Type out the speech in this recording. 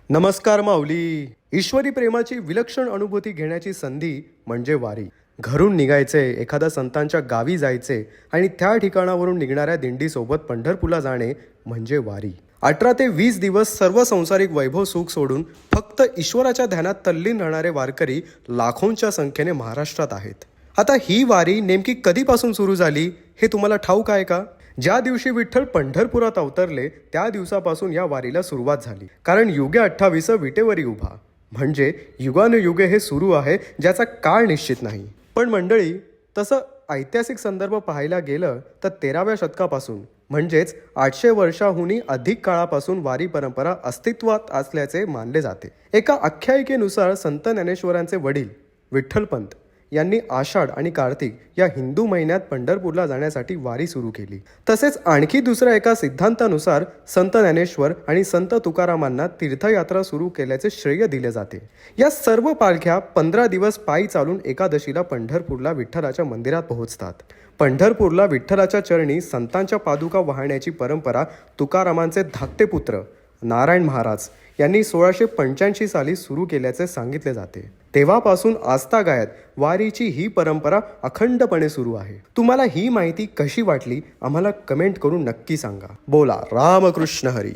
नमस्कार माऊली. ईश्वरी प्रेमाची विलक्षण अनुभूती घेण्याची संधी म्हणजे वारी. घरून निघायचे, एखाद्या संतांच्या गावी जायचे आणि त्या ठिकाणावरून निघणाऱ्या दिंडीसोबत पंढरपूरला जाणे म्हणजे वारी. 18 ते 20 दिवस सर्व संसारिक वैभव सुख सोडून फक्त ईश्वराच्या ध्यानात तल्लीन राहणारे वारकरी लाखोंच्या संख्येने महाराष्ट्रात आहेत. आता ही वारी नेमकी कधीपासून सुरू झाली हे तुम्हाला ठाऊक आहे का? ज्या दिवशी विठ्ठल पंढरपुरात अवतरले त्या दिवसापासून या वारीला सुरुवात झाली. कारण युगे 28 विटेवरी उभा, म्हणजे युगानुयुगे हे सुरू आहे, ज्याचा काळ निश्चित नाही. पण मंडळी, तसं ऐतिहासिक संदर्भ पाहायला गेलं तर 13व्या शतकापासून म्हणजेच 800 वर्षाहूनही अधिक काळापासून वारी परंपरा अस्तित्वात असल्याचे मानले जाते. एका आख्यायिकेनुसार संत ज्ञानेश्वरांचे वडील विठ्ठलपंत यांनी आषाढ आणि कार्तिक या हिंदू महिन्यात पंढरपूरला जाण्यासाठी वारी सुरू केली. तसेच आणखी दुसऱ्या एका सिद्धांतानुसार संत ज्ञानेश्वर आणि संत तुकारामांना तीर्थयात्रा सुरू केल्याचे श्रेय दिले जाते. या सर्व पालख्या 15 दिवस पायी चालून एकादशीला पंढरपूरला विठ्ठलाच्या मंदिरात पोहोचतात. पंढरपूरला विठ्ठलाच्या चरणी संतांच्या पादुका वाहण्याची परंपरा तुकारामांचे धाकटे पुत्र नारायण महाराज यांनी 1685 साली सुरू केल्याचे सांगितले जाते. तेव्हापासून आजतागायत वारीची ही परंपरा अखंडपणे सुरू आहे. तुम्हाला ही माहिती कशी वाटली आम्हाला कमेंट करून नक्की सांगा. बोला रामकृष्ण हरी.